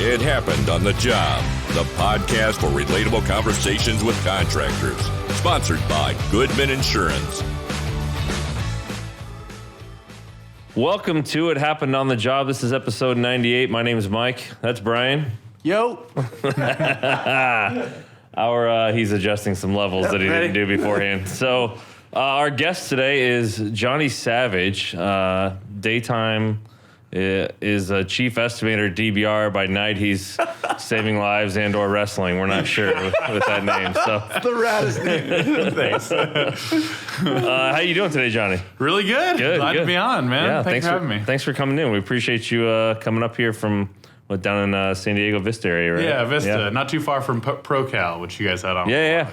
It Happened on the Job, the podcast for relatable conversations with contractors. Sponsored by Goodman Insurance. Welcome to It Happened on the Job. This is episode 98. My name is Mike. That's Brian. Yo. He's adjusting some levels that he didn't do beforehand. So our guest today is Johnny Savage. Daytime is a Chief Estimator, DBR. By night, he's saving lives and or wrestling. We're not sure with that name. So The raddest name. Thanks. how you doing today, Johnny? Really good. Glad to be on, man. Yeah, thanks for having me. Thanks for coming in. We appreciate you coming up here from down in San Diego Vista area, right? Yeah, Vista, not too far from ProCal, which you guys had on. Yeah.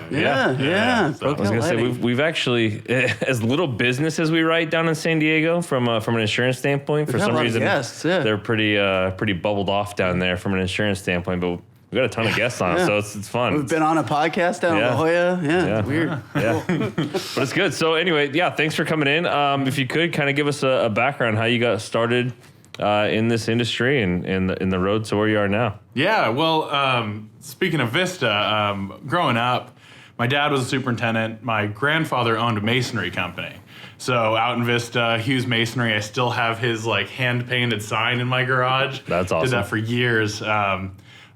So- I was gonna say we've actually as little business as we write down in San Diego from an insurance standpoint. For some reason, they're pretty bubbled off down there from an insurance standpoint. But we got a ton of guests on, so it's fun. We've been on a podcast down in La Jolla. Yeah, it's weird. Yeah, but it's good. So anyway, thanks for coming in. If you could kind of give us a background how you got started in this industry and in the road to where you are now. Yeah, well, speaking of Vista, growing up, my dad was a superintendent. My grandfather owned a masonry company. So out in Vista, Hughes Masonry, I still have his hand-painted sign in my garage. That's awesome. Did that for years.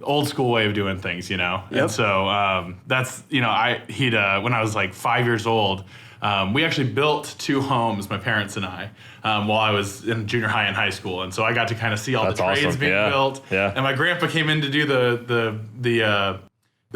Old school way of doing things, Yep. And so that's, when I was 5 years old, we actually built two homes, my parents and I, while I was in junior high and high school. And so I got to kind of see all the trades being built. Yeah. And my grandpa came in to do the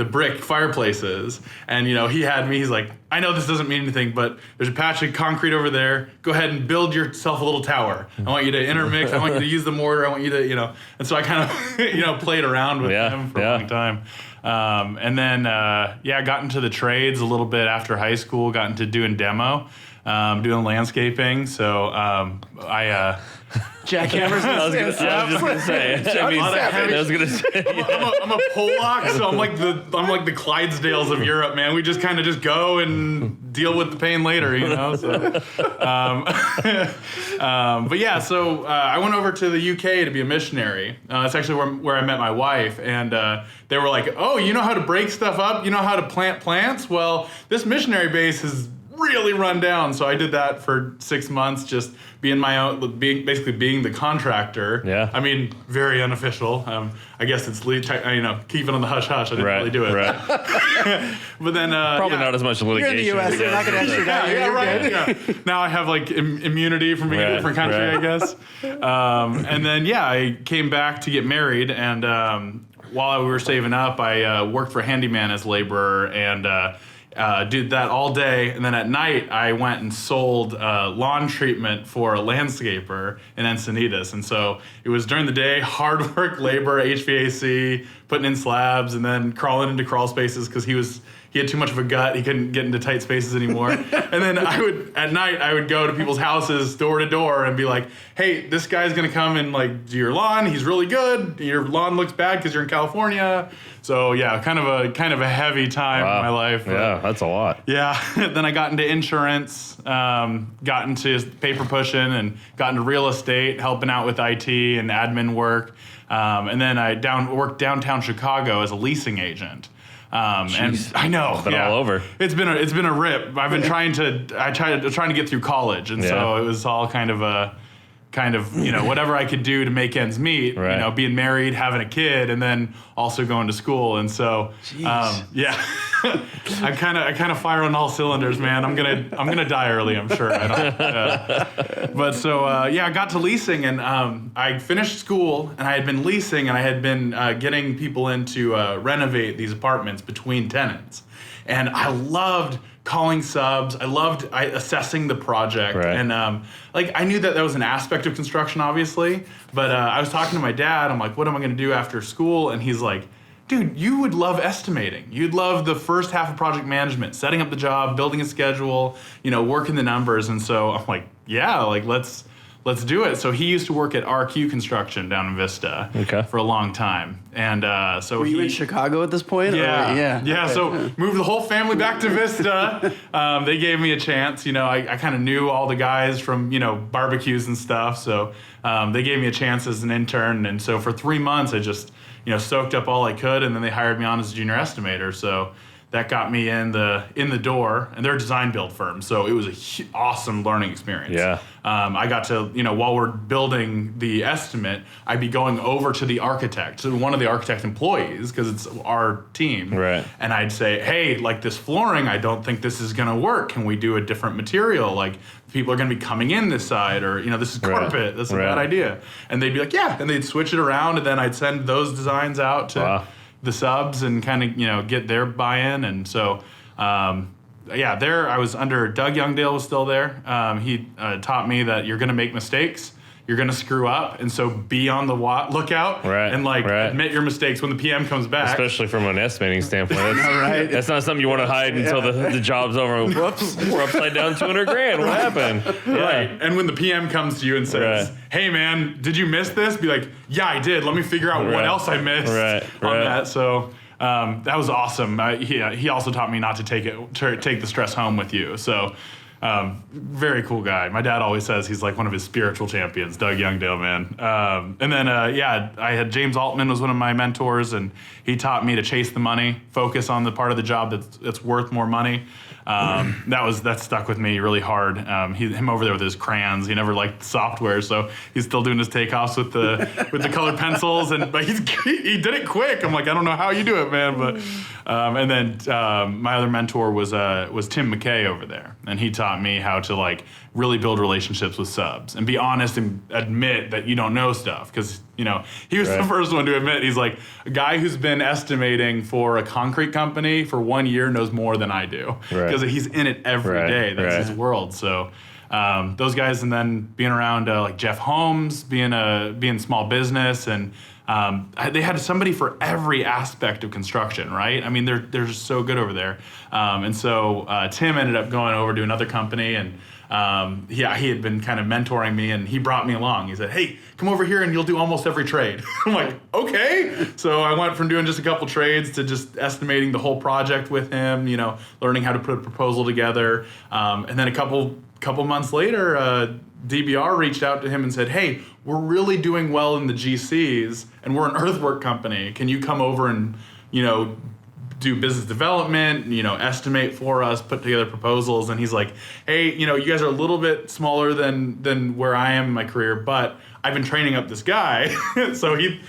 brick fireplaces. And, he had me, he's like, I know this doesn't mean anything, but there's a patch of concrete over there. Go ahead and build yourself a little tower. I want you to intermix. I want you to use the mortar. I want you to, And so I kind of, played around with him for a long time. And then, got into the trades a little bit after high school, got into doing demo, doing landscaping. So Jackhammers. I was just gonna say. I'm a Pollock, so I'm like the Clydesdales of Europe, man. We just kind of go and deal with the pain later, So, so I went over to the UK to be a missionary. That's actually where I met my wife, and they were like, "Oh, you know how to break stuff up? You know how to plant plants? Well, this missionary base is really run down." So I did that for 6 months, just being basically being the contractor. Yeah. I mean, very unofficial. I guess it's keep it on the hush hush. I didn't really do it. Right. But then probably not as much litigation. You're in the U.S. They're not going to extradite you. Right. Yeah. Now I have immunity from being in a different country, I guess. And then I came back to get married, and while we were saving up, I worked for a handyman as laborer and. Did that all day, and then at night I went and sold lawn treatment for a landscaper in Encinitas. And so it was during the day, hard work, labor, HVAC, putting in slabs, and then crawling into crawl spaces because he had too much of a gut. He couldn't get into tight spaces anymore. And then at night I would go to people's houses door to door and be like, "Hey, this guy's gonna come and do your lawn. He's really good. Your lawn looks bad because you're in California." So kind of a heavy time in my life. Yeah, that's a lot. Yeah. Then I got into insurance, got into paper pushing, and got into real estate, helping out with IT and admin work. And then I worked downtown Chicago as a leasing agent. And I know, been all over. It's been a rip. I've been trying to get through college, and so it was all kind of whatever I could do to make ends meet. Right. Being married, having a kid, and then also going to school, and so I kind of fire on all cylinders, man. I'm gonna die early, I'm sure. I got to leasing, and I finished school, and I had been leasing, and I had been getting people in to renovate these apartments between tenants, and I loved calling subs. I loved assessing the project, and I knew that was an aspect of construction, obviously. But I was talking to my dad. I'm like, "What am I going to do after school?" And he's like, "Dude, you would love estimating. You'd love the first half of project management, setting up the job, building a schedule, working the numbers." And so I'm like, "Yeah, let's let's do it. So he used to work at RQ Construction down in Vista for a long time. And so Were you in Chicago at this point? Yeah. Or, yeah. So moved the whole family back to Vista. They gave me a chance. I kind of knew all the guys from, barbecues and stuff. So they gave me a chance as an intern. And so for 3 months, I just, soaked up all I could. And then they hired me on as a junior estimator. So that got me in the door, and they're a design build firm, so it was a awesome learning experience. Yeah. I got to, while we're building the estimate, I'd be going over to the architect, to one of the architect employees, because it's our team. Right. And I'd say, hey, like this flooring, I don't think this is going to work. Can we do a different material? Like people are going to be coming in this side, or, this is carpet. That's a bad idea. And they'd be like, yeah. And they'd switch it around, and then I'd send those designs out to the subs and kind of get their buy-in. And so there I was under Doug Youngdale was still there. He taught me that you're going to make mistakes, you're going to screw up, and so be on the lookout and admit your mistakes when the PM comes back. Especially from an estimating standpoint. That's, that's not something you want to hide until the job's over. Whoops, we're upside down $200,000. What happened? Right. And when the PM comes to you and says, hey man, did you miss this? Be like, yeah, I did. Let me figure out what else I missed on that. So that was awesome. He also taught me not to take the stress home with you. So very cool guy. My dad always says he's like one of his spiritual champions, Doug Youngdale, man. And then, I had James Altman was one of my mentors, and he taught me to chase the money, focus on the part of the job that's worth more money. That stuck with me really hard. Him over there with his crayons. He never liked software, so he's still doing his takeoffs with the colored pencils. But he did it quick. I'm like, I don't know how you do it, man. But and then my other mentor was Tim McKay over there, and he taught me how to really build relationships with subs and be honest and admit that you don't know stuff, because he was the first one to admit, he's like, a guy who's been estimating for a concrete company for 1 year knows more than I do, because he's in it every day. That's his world. So those guys, and then being around like Jeff Holmes, being small business, and they had somebody for every aspect of construction, right? I mean, they're just so good over there. And so Tim ended up going over to another company, and he had been kind of mentoring me, and he brought me along. He said, hey, come over here and you'll do almost every trade. I'm like, okay. So I went from doing just a couple trades to just estimating the whole project with him, learning how to put a proposal together. And then a couple months later, DBR reached out to him and said, hey, we're really doing well in the GCs, and we're an earthwork company. Can you come over and, do business development, estimate for us, put together proposals? And he's like, hey, you guys are a little bit smaller than where I am in my career, but I've been training up this guy. So he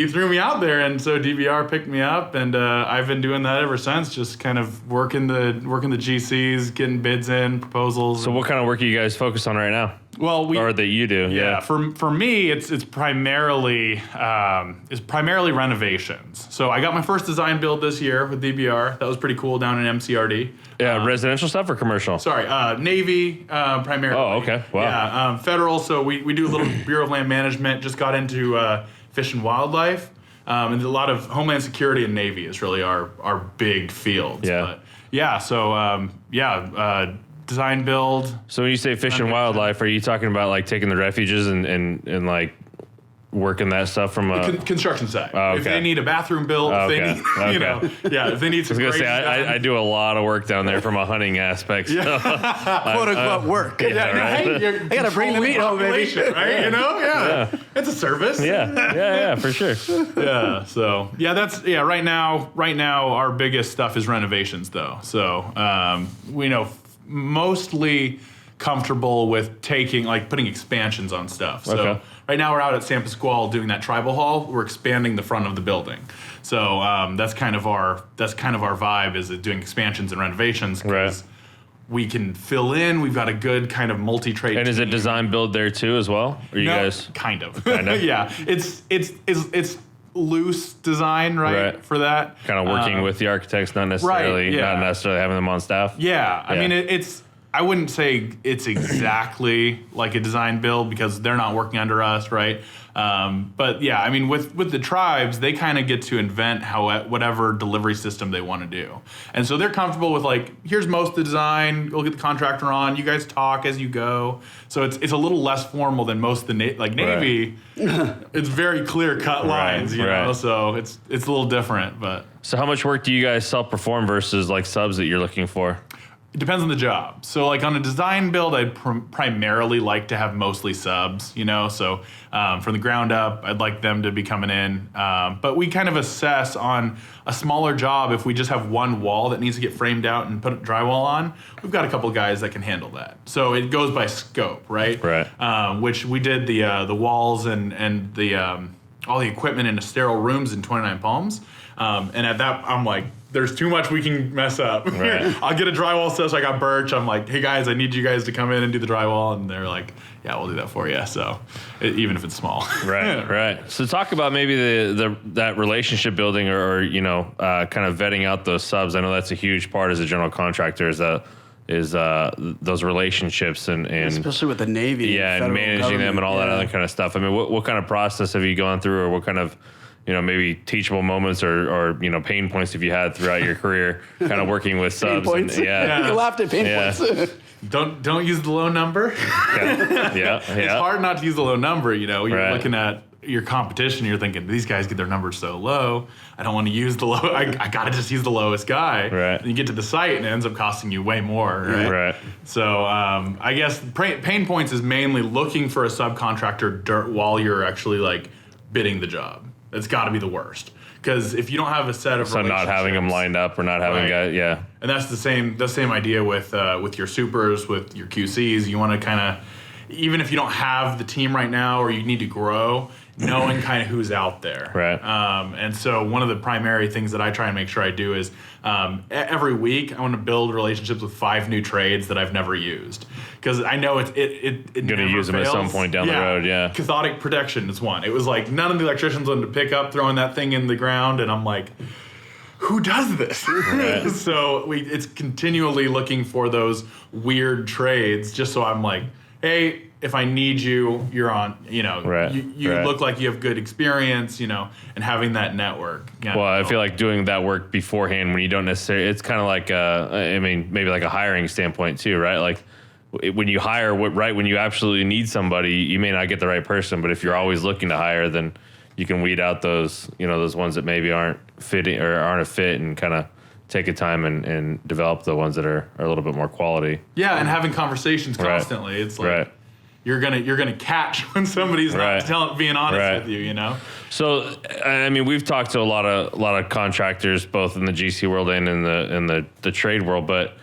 threw me out there, and so DBR picked me up, and I've been doing that ever since, just kind of working the GCs, getting bids in, proposals. So what kind of work are you guys focused on right now? Well, or that you do? Yeah. For me, it's primarily renovations. So I got my first design build this year with DBR. That was pretty cool down in MCRD. Yeah, residential stuff or commercial? Sorry, Navy primarily. Oh, okay. Wow. Yeah, federal. So we do a little Bureau of Land Management. Just got into Fish and Wildlife. And a lot of Homeland Security and Navy is really our big fields. Yeah. But design build. So when you say fish and wildlife, are you talking about like taking the refuges and like working that stuff from a construction site? Oh, okay. If they need a bathroom built, if they need, if they need some. I was gonna say I do a lot of work down there from a hunting aspect. So. Quote unquote work. Right? I gotta bring the meat home, baby. Right? It's a service. Yeah, for sure. Yeah. So Right now, our biggest stuff is renovations, though. So we know mostly comfortable with putting expansions on stuff. So right now we're out at San Pasquale doing that tribal hall. We're expanding the front of the building. So that's kind of our vibe, is doing expansions and renovations, because we can fill in. We've got a good kind of multi-trade. And is it design build there too as well? Or you guys kind of. Yeah. It's loose design, right? For that. Kind of working with the architects, not necessarily having them on staff. Yeah. I mean, I wouldn't say it's exactly like a design build, because they're not working under us, right? But yeah, I mean, with the tribes, they kind of get to invent whatever delivery system they want to do. And so they're comfortable with like, here's most of the design, we'll get the contractor on, you guys talk as you go. So it's a little less formal than most of the Navy. It's very clear cut lines, you know, so it's a little different. But so how much work do you guys self-perform versus like subs that you're looking for? it depends on the job. So like on a design build, I'd primarily like to have mostly subs, you know, so from the ground up, I'd like them to be coming in. But we kind of assess on a smaller job, if we just have one wall that needs to get framed out and put drywall on, we've got a couple of guys that can handle that. So it goes by scope, right? Right. Which we did the walls and the all the equipment into sterile rooms in 29 Palms. And at that, I'm like, there's too much we can mess up. Right. I'll get a drywall set, so I got Birch. I'm like, hey guys, I need you guys to come in and do the drywall. And they're like, yeah, we'll do that for you. So even if it's small. Right, right. So talk about maybe that relationship building or you know, kind of vetting out those subs. I know that's a huge part as a general contractor is those relationships and especially with the Navy. Yeah, and managing them and all that other kind of stuff. I mean, what kind of process have you gone through, or what kind of, you know, maybe teachable moments or you know, pain points have you had throughout your career kind of working with subs? Pain points? And, yeah. You laughed at pain points. Don't use the low number. Yeah. It's hard not to use the low number, you know. You're looking at your competition, you're thinking, these guys get their numbers so low, I don't want to use the low, I gotta just use the lowest guy. Right. And you get to the site and it ends up costing you way more, right? Right. So I guess pain points is mainly looking for a subcontractor while you're actually like bidding the job. That's got to be the worst, because if you don't have a set of So not having them lined up or not having guys, yeah. And that's the same idea with your supers, with your QCs. You want to kind of, even if you don't have the team right now or you need to grow, knowing kind of who's out there. Right. And so one of the primary things that I try and make sure I do is every week I want to build relationships with 5 new trades that I've never used, because I know it Going to use them fails. at some point down the road, yeah. Cathodic protection is one. It was like none of the electricians wanted to pick up throwing that thing in the ground, and I'm like, who does this? Right. So it's continually looking for those weird trades, just so I'm like, hey, if I need you, you're on, you know, you look like you have good experience, you know, and having that network. Well, I feel like doing that work beforehand when you don't necessarily, it's kind of like, I mean, maybe like a hiring standpoint too, right? Like when you hire, when you absolutely need somebody, you may not get the right person, but if you're always looking to hire, then you can weed out those, you know, those ones that maybe aren't fitting or aren't a fit, and kind of take a time and develop the ones that are a little bit more quality. Yeah, and having conversations constantly. It's like you're gonna catch when somebody's not being honest with you, you know. So I mean, we've talked to a lot of contractors, both in the GC world and in the trade world, but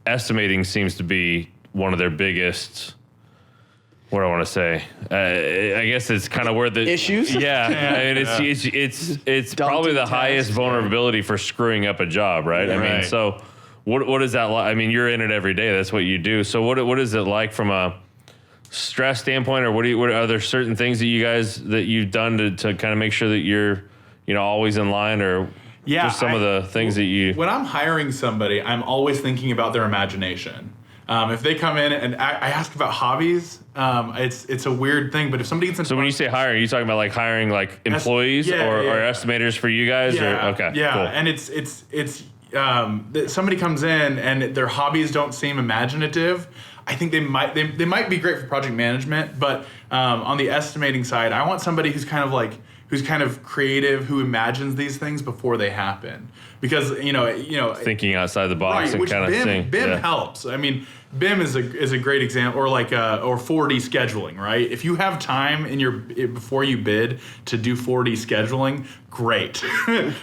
estimating seems to be one of their biggest. What do I want to say? I guess it's kind of where the issues. Yeah, I mean, it's probably the highest vulnerability for screwing up a job, right? Yeah, I mean, so what is that like? I mean, you're in it every day. That's what you do. So what is it like from a stress standpoint, or what are there certain things that you've done to kind of make sure that you're, you know, always in line, or just some of the things that you. When I'm hiring somebody, I'm always thinking about their imagination. If they come in and I ask about hobbies, it's a weird thing. But if somebody gets in, so when you say hiring, are you talking about like hiring like employees or estimators for you guys? Yeah, or, okay, yeah, cool. And it's somebody comes in and their hobbies don't seem imaginative. I think they might be great for project management, but on the estimating side, I want somebody who's kind of creative, who imagines these things before they happen. Because you know, thinking outside the box, right, and kind of seeing. BIM helps. I mean, BIM is a great example, or like or 4D scheduling, right? If you have time before you bid to do 4D scheduling, great.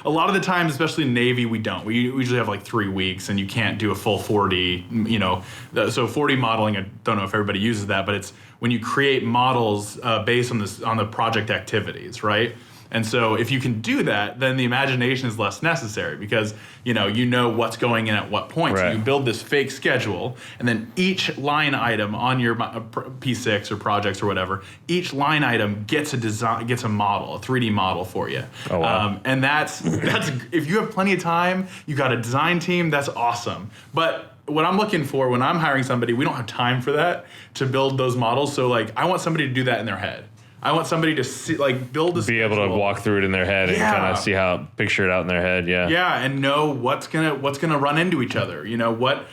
A lot of the times, especially in Navy, we don't. We usually have like 3 weeks, and you can't do a full 4D. You know, so 4D modeling. I don't know if everybody uses that, but it's when you create models based on the project activities, right? And so if you can do that, then the imagination is less necessary, because you know what's going in at what point. Right. So you build this fake schedule, and then each line item on your P6 or projects or whatever, each line item gets a model, a 3D model for you. Oh, wow. And that's if you have plenty of time, you got a design team, that's awesome. But what I'm looking for when I'm hiring somebody, we don't have time for that, to build those models. So like, I want somebody to do that in their head. I want somebody to see, like, build a Be able to walk through it in their head and kind of see how, picture it out in their head. Yeah, and know what's gonna run into each other. You know what?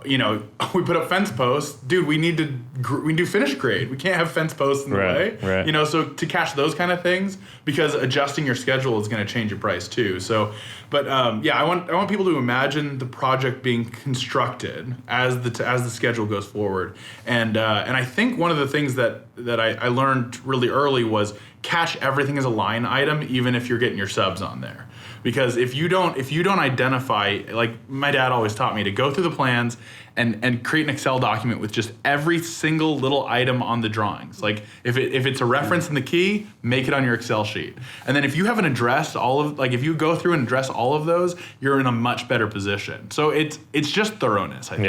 You know, we put up fence posts, dude. We need to do finish grade. We can't have fence posts in the way. Right. You know, so to catch those kind of things, because adjusting your schedule is going to change your price too. So, but I want people to imagine the project being constructed as the schedule goes forward. And I think one of the things that I learned really early was cash everything as a line item, even if you're getting your subs on there. Because if you don't identify, like my dad always taught me, to go through the plans and create an Excel document with just every single little item on the drawings. Like if it's a reference in the key, make it on your Excel sheet. And then if you haven't addressed if you go through and address all of those, you're in a much better position. So it's just thoroughness, I think.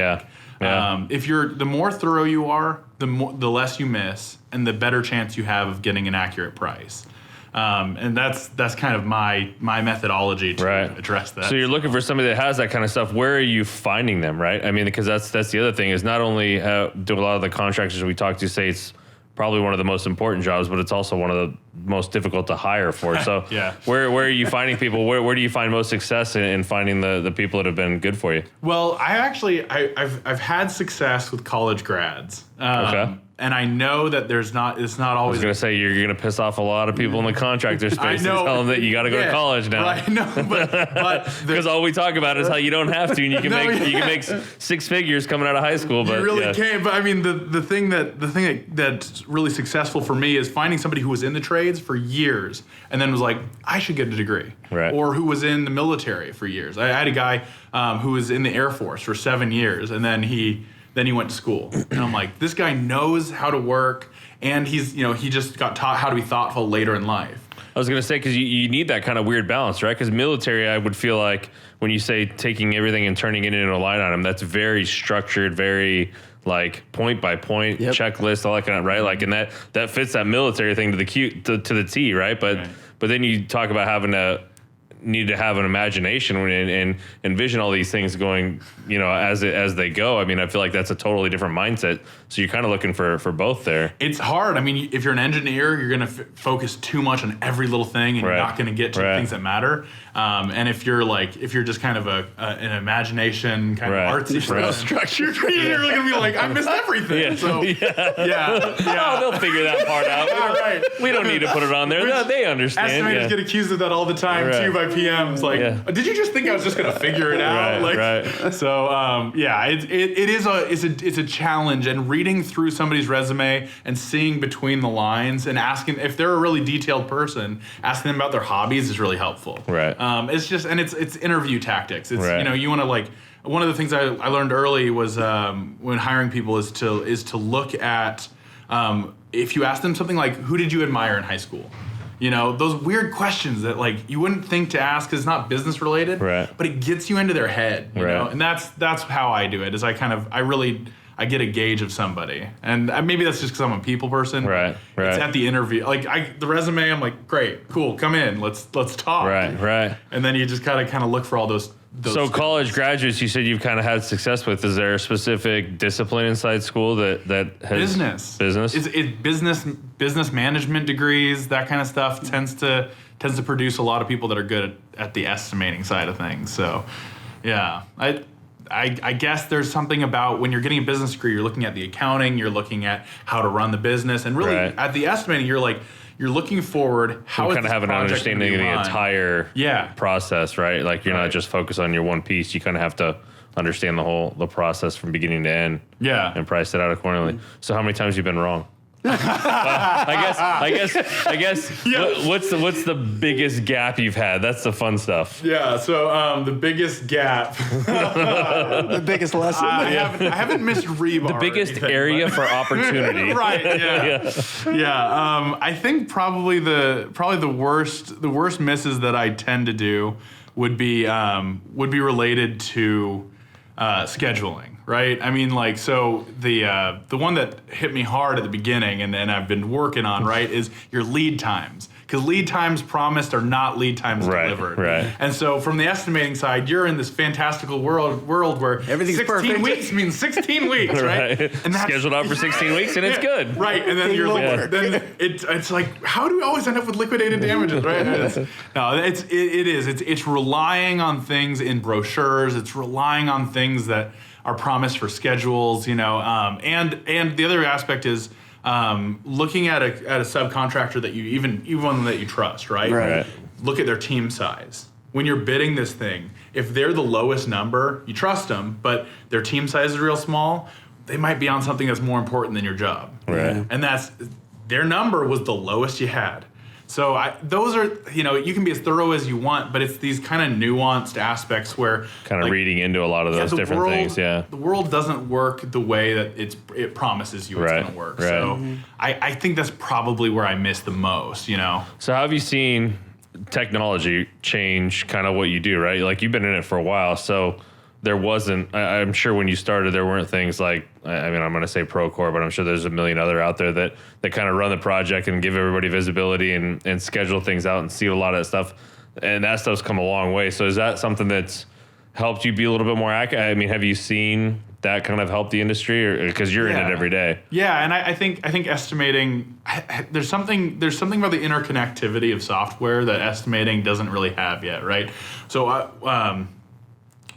Yeah. The more thorough you are, the less you miss, and the better chance you have of getting an accurate price. And that's kind of my methodology to address that. So you're looking for somebody that has that kind of stuff. Where are you finding them, right? I mean, because that's the other thing is not only do a lot of the contractors we talk to say it's probably one of the most important jobs, but it's also one of the most difficult to hire for. So where are you finding people? Where do you find most success in finding the people that have been good for you? Well, I've had success with college grads. Okay. And I know that it's not always. I was going to say you're going to piss off a lot of people in the contractor space and tell them that you got to go to college now. Right, no, but because all we talk about is how you don't have to, and you can make six figures coming out of high school. But you really can't. But I mean, the thing that's really successul for me is finding somebody who was in the trades for years and then was like, I should get a degree, right? Or who was in the military for years. I had a guy who was in the Air Force for 7 years, and then he went to school. And I'm like, this guy knows how to work, and he just got taught how to be thoughtful later in life. I was going to say, because you need that kind of weird balance, right? Because military, I would feel like when you say taking everything and turning it into a line item, that's very structured, very like point by point checklist, all that kind of, right? Like, and that fits that military thing to the T, right? But then you talk about having to need to have an imagination and envision all these things going, as they go. I mean, I feel like that's a totally different mindset. So you're kind of looking for both there. It's hard. I mean, if you're an engineer, you're going to focus too much on every little thing, and you're not going to get to the things that matter. And if you're just kind of an imagination kind of artsy structure, you're going to be like, I missed everything. Yeah. So Oh, they'll figure that part out. Right. We don't need to put it on there. They understand. Estimators get accused of that all the time too by PMs. Like, did you just think I was just going to figure it out? Right. So it's a challenge, and reading through somebody's resume and seeing between the lines and asking if they're a really detailed person, asking them about their hobbies is really helpful. Right. It's interview tactics. It's you want to one of the things I learned early was when hiring people is to look at if you ask them something like, who did you admire in high school? Those weird questions that you wouldn't think to ask because it's not business related, but it gets you into their head, you know? And that's how I do it, is I get a gauge of somebody. And maybe that's just because I'm a people person. Right. It's at the interview. The resume, I'm like, great, cool, come in, let's talk. Right. And then you just gotta kind of look for all those so skills. College graduates, you said you've kind of had success with. Is there a specific discipline inside school that has business? It's business management degrees, that kind of stuff tends to produce a lot of people that are good at the estimating side of things. So, yeah, I guess there's something about when you're getting a business degree, you're looking at the accounting, you're looking at how to run the business, and really at the estimating, you're looking forward. How you kind of have an understanding of the entire process, right? Like you're not just focused on your one piece. You kind of have to understand the process from beginning to end. Yeah, and price it out accordingly. So how many times have you been wrong? I guess. Yeah. What's the biggest gap you've had? That's the fun stuff. Yeah. So the biggest gap, the biggest lesson. I haven't missed rebar. The biggest area for opportunity. Right. Yeah. I think probably the worst misses that I tend to do would be related to scheduling. right? I mean, like, so the one that hit me hard at the beginning and I've been working on, right, is your lead times. Because lead times promised are not lead times delivered. Right. And so from the estimating side, you're in this fantastical world where Everything's 16 perfect. weeks means 16 weeks, right? And that's scheduled out for 16 weeks, and it's good. Right, and then then it's like, how do we always end up with liquidated damages, right? It's relying on things in brochures. It's relying on things that are promised for schedules, and the other aspect is looking at a subcontractor that you even one that you trust, right? Right. Look at their team size. When you're bidding this thing, if they're the lowest number, you trust them, but their team size is real small, they might be on something that's more important than your job. Right. And that's their number was the lowest you had. So those are, you can be as thorough as you want, but it's these kind of nuanced aspects where kind of reading into a lot of those different things. Yeah. The world doesn't work the way that it promises you it's going to work. Right. So I think that's probably where I miss the most, So how have you seen technology change kind of what you do, right? Like you've been in it for a while, so there wasn't, I'm sure when you started, there weren't things like, I'm going to say Procore, but I'm sure there's a million other out there that kind of run the project and give everybody visibility and schedule things out and see a lot of that stuff. And that stuff's come a long way. So is that something that's helped you be a little bit more accurate? I mean, have you seen that kind of help the industry, or because you're in it every day? Yeah, and I think estimating, there's something about the interconnectivity of software that estimating doesn't really have yet, right? So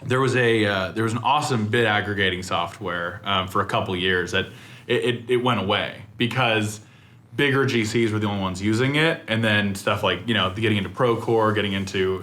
there was an awesome bid aggregating software for a couple years that it went away because bigger GCs were the only ones using it, and then stuff like getting into Procore, getting into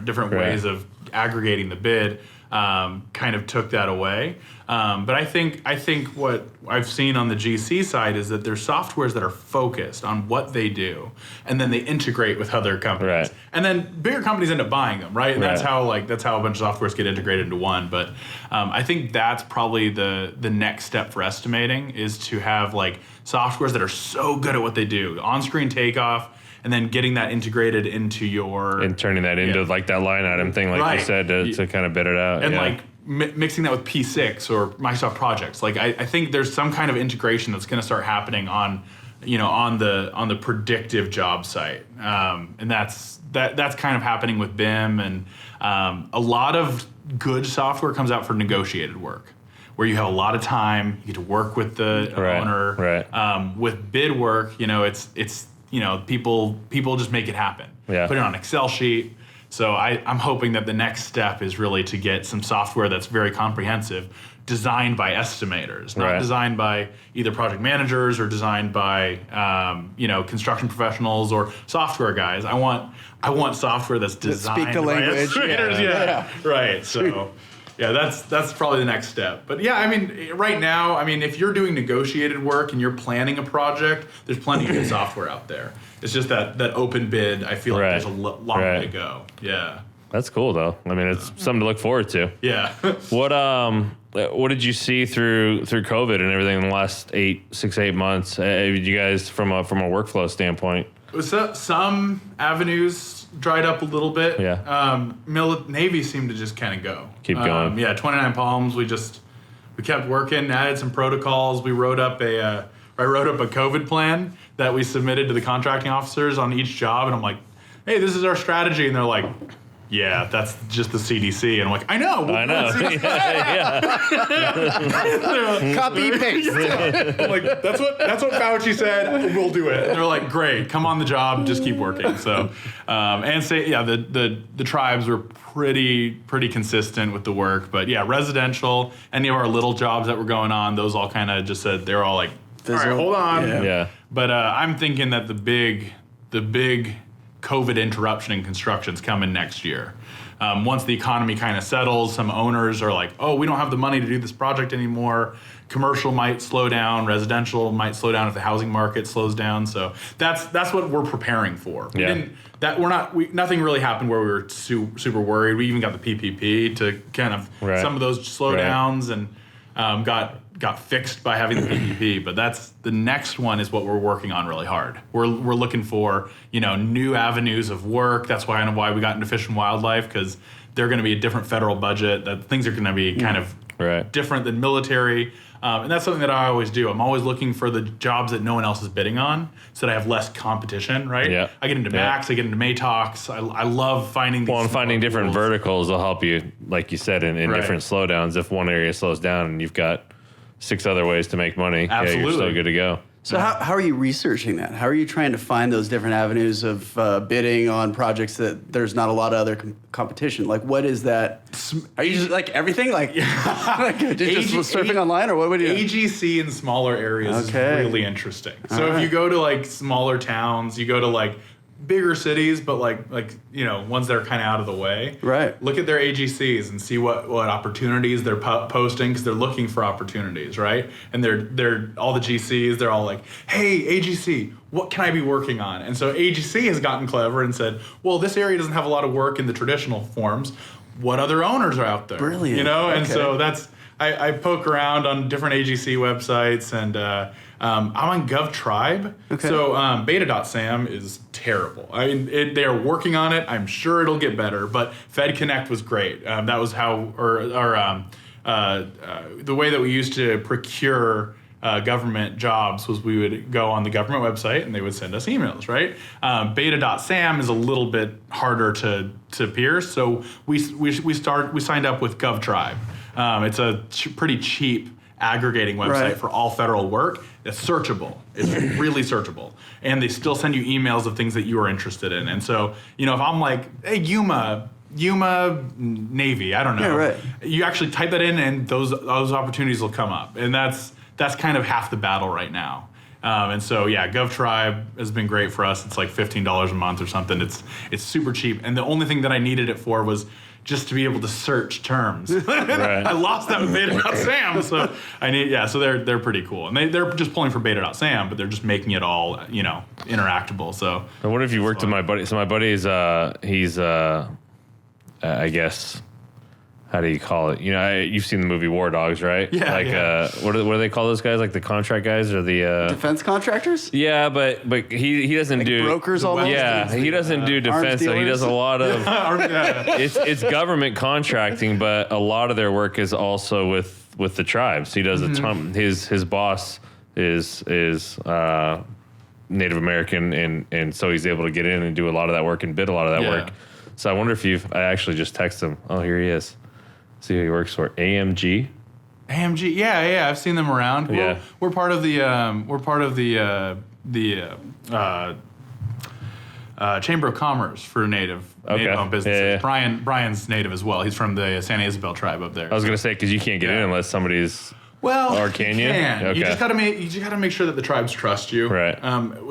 different ways of aggregating the bid kind of took that away. But I think what I've seen on the GC side is that there's softwares that are focused on what they do, and then they integrate with other companies. Right. And then bigger companies end up buying them, right? And that's how a bunch of softwares get integrated into one. But I think that's probably the next step for estimating is to have like softwares that are so good at what they do, on-screen takeoff, and then getting that integrated into your... And turning that into like that line item thing, like you said, to kind of bid it out. And like mixing that with P6 or Microsoft Projects. Like I think there's some kind of integration that's going to start happening on the predictive job site. And that's kind of happening with BIM. And a lot of good software comes out for negotiated work, where you have a lot of time, you get to work with the owner. Right. With bid work, it's people just make it happen. Yeah. Put it on an Excel sheet. So I'm hoping that the next step is really to get some software that's very comprehensive, designed by estimators, not designed by either project managers or designed by construction professionals or software guys. I want software that's designed speak the by language. estimators. Yeah. Right. So. Yeah, that's probably the next step. But yeah, I mean, right now, if you're doing negotiated work and you're planning a project, there's plenty of good software out there. It's just that open bid, I feel like there's a long way to go. Yeah. That's cool, though. It's something to look forward to. Yeah. What did you see through COVID and everything in the last 6-8 months? You guys, from a workflow standpoint? Some avenues dried up a little bit. Yeah. Navy seemed to just kind of go. Keep going. 29 Palms. We kept working, added some protocols. I wrote up a COVID plan that we submitted to the contracting officers on each job, and I'm like, hey, this is our strategy, and they're like, yeah, that's just the CDC. And I'm like, I know. I know. Copy paste. I'm like, that's what Fauci said. We'll do it. And they're like, great, come on the job, just keep working. So, the tribes were pretty consistent with the work. But yeah, residential, any of our little jobs that were going on, those all kind of just said, they're all like, all right, hold on. Yeah. But I'm thinking that the big COVID interruption in construction's coming next year. Once the economy kind of settles, some owners are like, oh, we don't have the money to do this project anymore. Commercial might slow down, residential might slow down if the housing market slows down. So that's what we're preparing for. Nothing really happened where we were super worried. We even got the PPP to kind of some of those slowdowns and got fixed by having the PPP, but that's the next one is what we're working on really hard. We're looking for new avenues of work. That's why we got into fish and wildlife, because they're going to be a different federal budget. That things are going to be kind of different than military. And that's something that I always do. I'm always looking for the jobs that no one else is bidding on so that I have less competition, right? Yeah. I get into Max, I get into Matox. I love finding these. Well, and finding different rules. verticals will help you, like you said, in different slowdowns. If one area slows down and you've got 6 other ways to make money, Absolutely. you're still good to go. So how are you researching that? How are you trying to find those different avenues of bidding on projects that there's not a lot of other competition? Like, what is that? Are you just like everything? Like, like just surfing online, or what would you do? AGC in smaller areas is really interesting. So if you go to like smaller towns, you go to like bigger cities, but like ones that are kind of out of the way. Right. Look at their AGCs and see what opportunities they're posting, because they're looking for opportunities, right? And they're all the GCs. They're all like, "Hey, AGC, what can I be working on?" And so AGC has gotten clever and said, "Well, this area doesn't have a lot of work in the traditional forms. What other owners are out there?" Brilliant. And so that's I poke around on different AGC websites and. I'm on GovTribe, so beta.sam is terrible. I mean, they are working on it. I'm sure it'll get better, but FedConnect was great. That was how, the way that we used to procure government jobs was we would go on the government website and they would send us emails, right? Beta.sam is a little bit harder to pierce, so we signed up with GovTribe. It's a pretty cheap aggregating website for all federal work. It's searchable. It's really searchable. And they still send you emails of things that you are interested in. And so, if I'm like, hey, Yuma Navy, I don't know. You actually type that in and those opportunities will come up. And that's kind of half the battle right now. And so, GovTribe has been great for us. It's like $15 a month or something. It's super cheap. And the only thing that I needed it for was just to be able to search terms. I lost that with beta.sam, so so they're pretty cool. And they're just pulling from beta.sam, but they're just making it all, interactable. So what if you worked with my buddy? So my buddy is he's I guess, how do you call it? You've seen the movie War Dogs, right? Yeah. What do they call those guys? Like the contract guys or the defense contractors? Yeah, but he doesn't like do brokers. Almost. Yeah, he doesn't do defense. So he does a lot of it's government contracting, but a lot of their work is also with the tribes. He does a ton. His boss is Native American, and so he's able to get in and do a lot of that work and bid a lot of that work. So I wonder if I actually just text him. Oh, here he is. See who he works for. AMG. AMG, yeah, I've seen them around. Yeah. We're part of the Chamber of Commerce for Native-owned businesses. Yeah. Brian's Native as well. He's from the San Isabel tribe up there. I was gonna say because you can't get in unless somebody's. Well, or can you? Okay. You just gotta make sure that the tribes trust you. Right.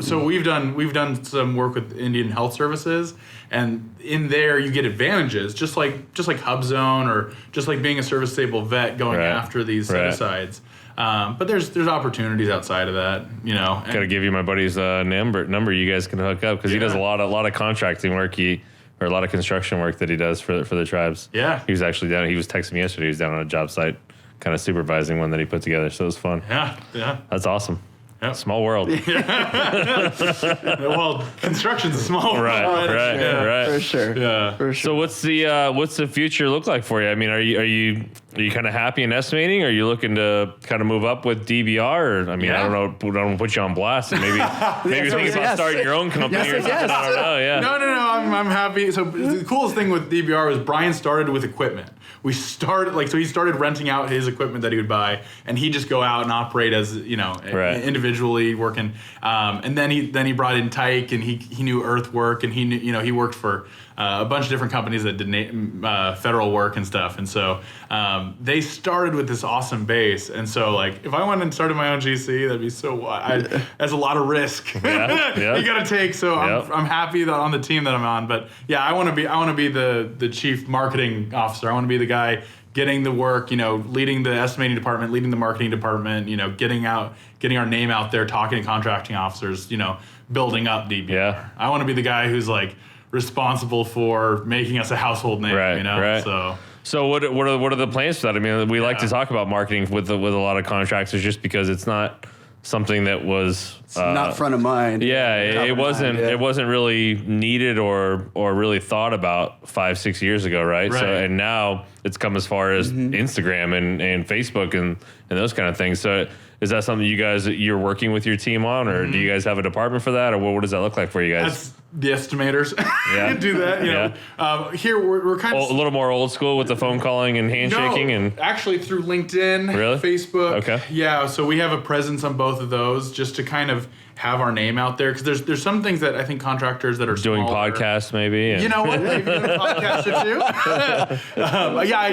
So we've done some work with Indian Health Services, and in there you get advantages, just like HubZone or just like being a service-able vet going after these set-asides. But there's opportunities outside of that, Gotta give you my buddy's number. You guys can hook up because he does a lot of contracting work. Or a lot of construction work that he does for the tribes. Yeah. He was actually down. He was texting me yesterday. He was down on a job site, kind of supervising one that he put together. So it was fun. Yeah. That's awesome. Yep. Small world. Well, construction's a small world. Right. For sure. Yeah. For sure. So what's the future look like for you? I mean, are you kind of happy in estimating? Are you looking to kind of move up with DBR? Or I mean, I don't know. I don't put you on blast. And maybe think about starting your own company or something. I don't know. Yeah. No. I'm happy. So the coolest thing with DBR was Brian started with equipment. He started renting out his equipment that he would buy, and he'd just go out and operate as individually working. And then he brought in Tyke, and he knew earthwork, and he knew, he worked for a bunch of different companies that did federal work and stuff. And so they started with this awesome base. And so if I went and started my own GC, that'd be that's a lot of risk you got to take. So I'm happy that on the team that I'm on. But I want to be the chief marketing officer. I want to be the guy getting the work, leading the estimating department, leading the marketing department, getting our name out there, talking to contracting officers, building up DBR. Yeah. I want to be the guy who's responsible for making us a household name, Right. So what are the plans for that? I mean, we like to talk about marketing with a lot of contractors just because it's not something that was not front of mind. Yeah, it wasn't. It wasn't really needed or really thought about 5-6 years ago, right? So and now it's come as far as Instagram and Facebook and those kind of things. So is that something you're working with your team on, or do you guys have a department for that, or what does that look like for you guys? That's the estimators do that. You know, here we're kind of a little more old school with the phone calling and handshaking and actually through LinkedIn, Facebook. Okay. Yeah, so we have a presence on both of those just to kind of have our name out there, because there's some things that I think contractors that are doing smaller, podcasts maybe. You know what? Maybe doing a podcast or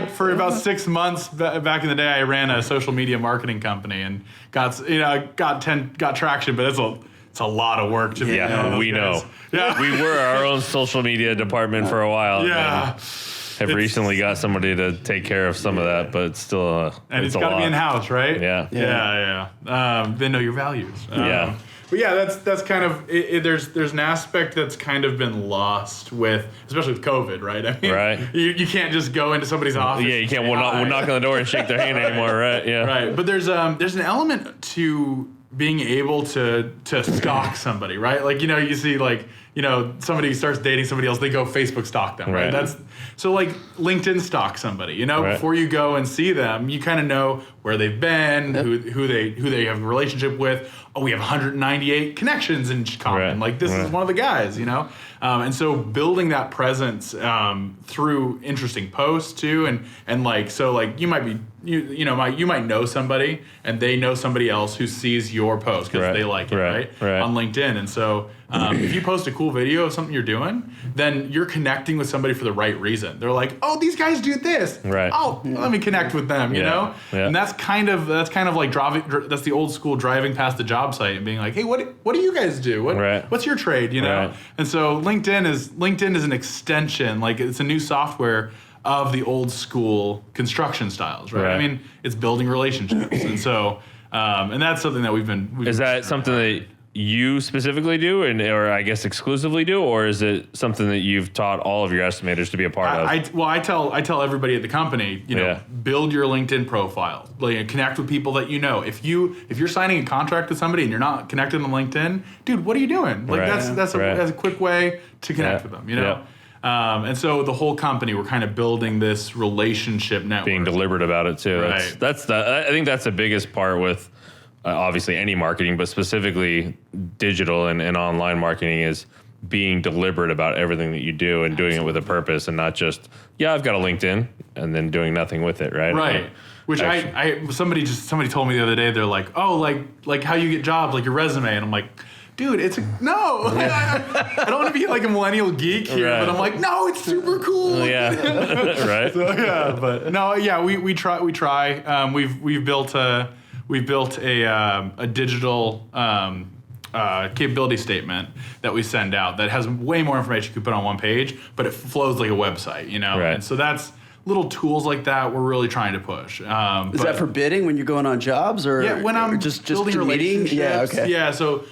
two. For about 6 months back in the day, I ran a social media marketing company and got traction, but it's a lot of work to be. Yeah, we know. Yeah, we were our own social media department for a while. Yeah. Have recently got somebody to take care of some of that, but it's still and it's got to be in house, right? Yeah. They know your values. Yeah. But yeah, that's kind of there's an aspect that's kind of been lost with, especially with COVID, right? I mean, you can't just go into somebody's office. Yeah, you can't. We'll knock on the door and shake their hand anymore, right? Yeah. Right, but there's an element to being able to stalk somebody, right? Like, you see somebody starts dating somebody else, they go Facebook stalk them, right? That's so like LinkedIn stalk somebody, before you go and see them, you kind of know where they've been, who they have a relationship with. Oh, we have 198 connections in common. Like this is one of the guys, and so building that presence through interesting posts too, and like so like you might be you might know somebody and they know somebody else who sees your post because they like it right on LinkedIn, and so if you post a cool video of something you're doing, then you're connecting with somebody for the right reason. They're like, oh, these guys do this. Right. Oh, let me connect with them. You know, and that's kind of like driving. That's the old school driving past the job site and being like, hey, what do you guys do? What's your trade? And so LinkedIn is an extension. Like it's a new software of the old school construction styles, right? I mean, it's building relationships, and so and that's something that we've been. Is that something that you specifically do, or I guess exclusively do, or is it something that you've taught all of your estimators to be a part of? I tell everybody at the company, build your LinkedIn profile, connect with people that you know. If you're signing a contract with somebody and you're not connected on LinkedIn, dude, what are you doing? Like that's a quick way to connect with them, and so the whole company, we're kind of building this relationship network. Being deliberate about it too. Right. I think that's the biggest part with obviously any marketing, but specifically digital and online marketing is being deliberate about everything that you do and doing it with a purpose and not just, I've got a LinkedIn and then doing nothing with it, right? Right. Which somebody told me the other day, they're like, oh, like how you get jobs, like your resume. And I'm like, dude, no. I don't want to be like a millennial geek here, but I'm like, no, it's super cool. Yeah, right. So, but no, we try. We've built a digital capability statement that we send out that has way more information you could put on one page, but it flows like a website, Right. And so that's little tools like that we're really trying to push. Is that for bidding when you're going on jobs, or when I'm just building relationships? Yeah, okay. Yeah, so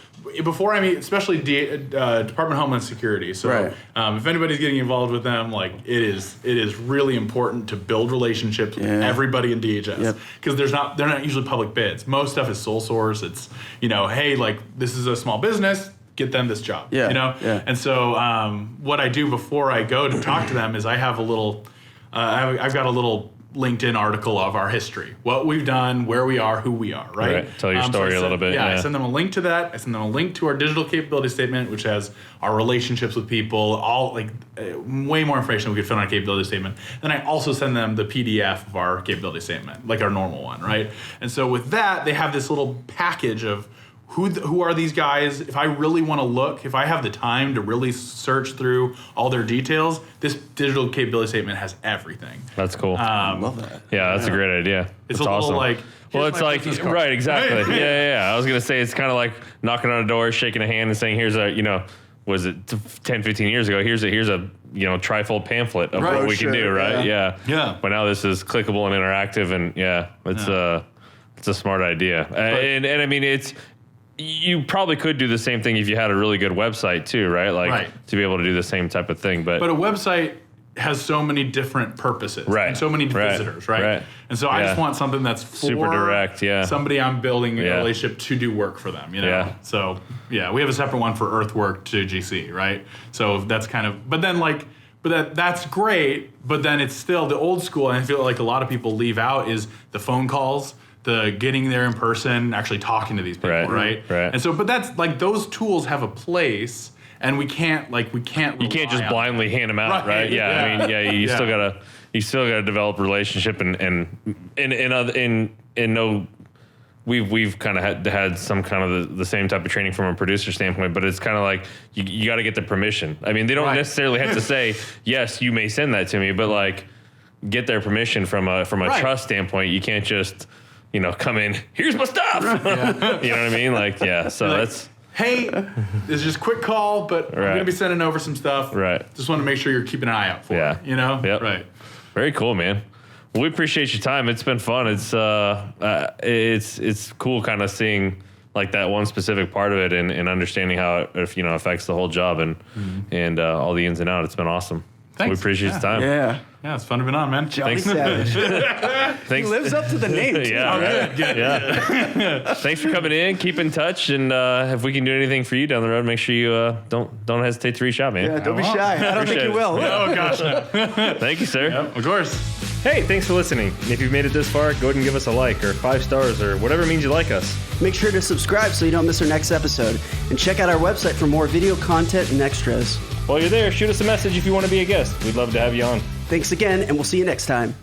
before I meet, especially Department of Homeland Security. So if anybody's getting involved with them, like it is really important to build relationships with everybody in DHS, because they're not usually public bids. Most stuff is sole source. It's hey, like this is a small business, get them this job. And so what I do before I go to talk to them is I have a little. I've got a little LinkedIn article of our history, what we've done, where we are, who we are, right? Tell your story a little bit. Yeah, I send them a link to that. I send them a link to our digital capability statement, which has our relationships with people, all way more information we could fit on a capability statement. Then I also send them the PDF of our capability statement, like our normal one, right? And so with that, they have this little package of who are these guys? If I really want to look, if I have the time to really search through all their details, this digital capability statement has everything. That's cool. I love that. Yeah, that's a great idea. It's that's a awesome. little like... Well, it's like, right, exactly. Yeah. I was going to say, it's kind of like knocking on a door, shaking a hand and saying, here's a, was it 10, 15 years ago? Here's a trifold pamphlet of what we can do, right? Yeah. But now this is clickable and interactive, and it's a smart idea. And I mean, you probably could do the same thing if you had a really good website too, right? To be able to do the same type of thing. But a website has so many different purposes, Right. and so many visitors, right? And so I just want something that's for super direct, somebody I'm building a relationship to do work for them, you know? Yeah. So, yeah, we have a separate one for earthwork to GC, right? So that's kind of, but then like, that's great, but then it's still the old school, and I feel like a lot of people leave out is the phone calls, the getting there in person, actually talking to these people, right? And so, but that's like, those tools have a place. And you can't just blindly hand them out, right? Yeah, I mean, you still gotta develop a relationship and we've kind of had some kind of the same type of training from a producer standpoint, but it's kind of like you got to get the permission. I mean, they don't necessarily have to say yes, you may send that to me, but like get their permission from a trust standpoint. You can't just come in, here's my stuff. You know what I mean? Like so that's. Hey, this is just a quick call, but I'm going to be sending over some stuff. Right. Just want to make sure you're keeping an eye out for it, Yep. Right. Very cool, man. Well, we appreciate your time. It's been fun. It's cool kind of seeing like that one specific part of it and understanding how it affects the whole job and all the ins and outs. It's been awesome. Thanks. We appreciate your time. Yeah. Yeah, it's fun to be on, man. Johnny Savage. He lives up to the name, too. Yeah. Thanks for coming in. Keep in touch, and if we can do anything for you down the road, make sure you don't hesitate to reach out, man. Yeah, don't be shy. I don't think you will. Oh, gosh. Thank you, sir. Yep, of course. Hey, thanks for listening. If you've made it this far, go ahead and give us a like or 5 stars or whatever means you like us. Make sure to subscribe so you don't miss our next episode. And check out our website for more video content and extras. While you're there, shoot us a message if you want to be a guest. We'd love to have you on. Thanks again, and we'll see you next time.